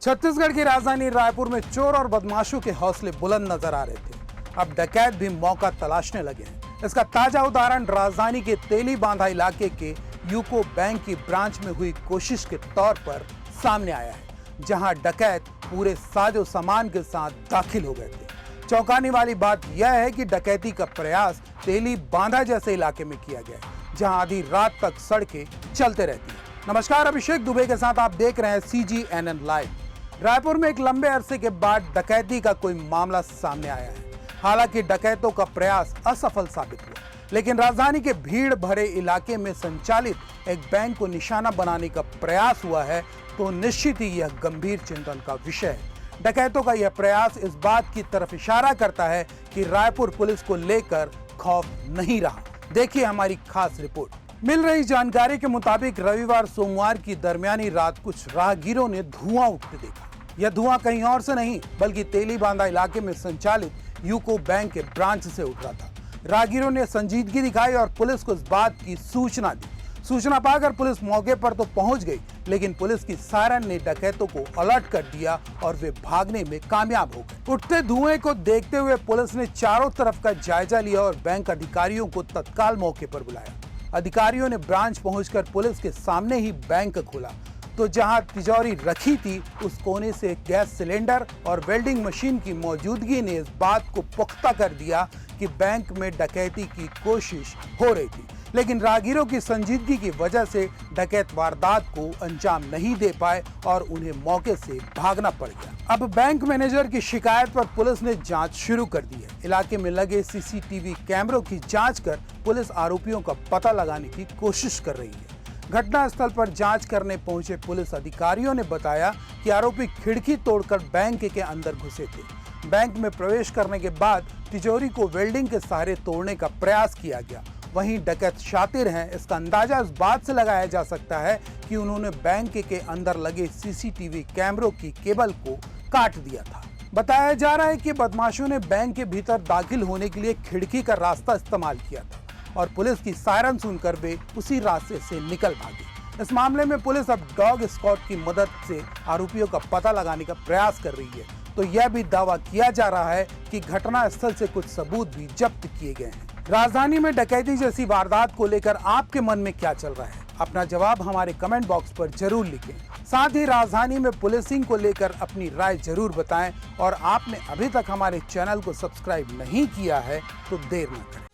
छत्तीसगढ़ की राजधानी रायपुर में चोर और बदमाशों के हौसले बुलंद नजर आ रहे थे। अब डकैत भी मौका तलाशने लगे हैं। इसका ताजा उदाहरण राजधानी के तेली बांधा इलाके के यूको बैंक की ब्रांच में हुई कोशिश के तौर पर सामने आया है, जहां डकैत पूरे साजो सामान के साथ दाखिल हो गए थे। चौंकाने वाली बात यह है कि डकैती का प्रयास तेली बांधा जैसे इलाके में किया गया है, जहां आधी रात तक सड़कें चलते रहती हैं। नमस्कार, अभिषेक दुबे के साथ आप देख रहे हैं CGNN लाइव। रायपुर में एक लंबे अरसे के बाद डकैती का कोई मामला सामने आया है। हालांकि डकैतों का प्रयास असफल साबित हुआ, लेकिन राजधानी के भीड़ भरे इलाके में संचालित एक बैंक को निशाना बनाने का प्रयास हुआ है, तो निश्चित ही यह गंभीर चिंतन का विषय है। डकैतों का यह प्रयास इस बात की तरफ इशारा करता है कि रायपुर पुलिस को लेकर खौफ नहीं रहा। देखिए हमारी खास रिपोर्ट। मिल रही जानकारी के मुताबिक रविवार सोमवार की दरमियानी रात कुछ राहगीरों ने धुआं उठते देखा। यह धुआं कहीं और से नहीं बल्कि तेली बांधा इलाके में संचालित यूको बैंक के ब्रांच से उठ रहा था। राहगीरों ने संजीदगी दिखाई और पुलिस को इस बात की सूचना दी। सूचना पाकर पुलिस मौके पर तो पहुंच गई, लेकिन पुलिस की सायरन ने डकैतों को अलर्ट कर दिया और वे भागने में कामयाब हो गए। उठते धुएं को देखते हुए पुलिस ने चारों तरफ का जायजा लिया और बैंक अधिकारियों को तत्काल मौके पर बुलाया। अधिकारियों ने ब्रांच पहुंचकर पुलिस के सामने ही बैंक खोला, तो जहां तिजोरी रखी थी उस कोने से गैस सिलेंडर और वेल्डिंग मशीन की मौजूदगी ने इस बात को पुख्ता कर दिया कि बैंक में डकैती की कोशिश हो रही थी। लेकिन राहगीरों की संजीदगी की वजह से डकैत वारदात को अंजाम नहीं दे पाए और उन्हें मौके से भागना पड़ गया। अब बैंक मैनेजर की शिकायत पर पुलिस ने जांच शुरू कर दी है। इलाके में लगे CCTV कैमरों की जांच कर पुलिस आरोपियों का पता लगाने की कोशिश कर रही है। घटनास्थल पर जांच करने पहुंचे पुलिस अधिकारियों ने बताया कि आरोपी खिड़की तोड़कर बैंक के अंदर घुसे थे। बैंक में प्रवेश करने के बाद तिजोरी को वेल्डिंग के सहारे तोड़ने का प्रयास किया गया। वहीं डकैत शातिर हैं, इसका अंदाजा इस बात से लगाया जा सकता है कि उन्होंने बैंक के अंदर लगे CCTV कैमरों की केबल को काट दिया था। बताया जा रहा है कि बदमाशों ने बैंक के भीतर दाखिल होने के लिए खिड़की का रास्ता इस्तेमाल किया था और पुलिस की सायरन सुनकर वे उसी रास्ते से निकल भागे। इस मामले में पुलिस अब डॉग स्क्वाड की मदद से आरोपियों का पता लगाने का प्रयास कर रही है। तो यह भी दावा किया जा रहा है कि घटनास्थल से कुछ सबूत भी जब्त किए गए हैं। राजधानी में डकैती जैसी वारदात को लेकर आपके मन में क्या चल रहा है? अपना जवाब हमारे कमेंट बॉक्स पर जरूर लिखें। साथ ही राजधानी में पुलिसिंग को लेकर अपनी राय जरूर बताएं और आपने अभी तक हमारे चैनल को सब्सक्राइब नहीं किया है तो देर न करें।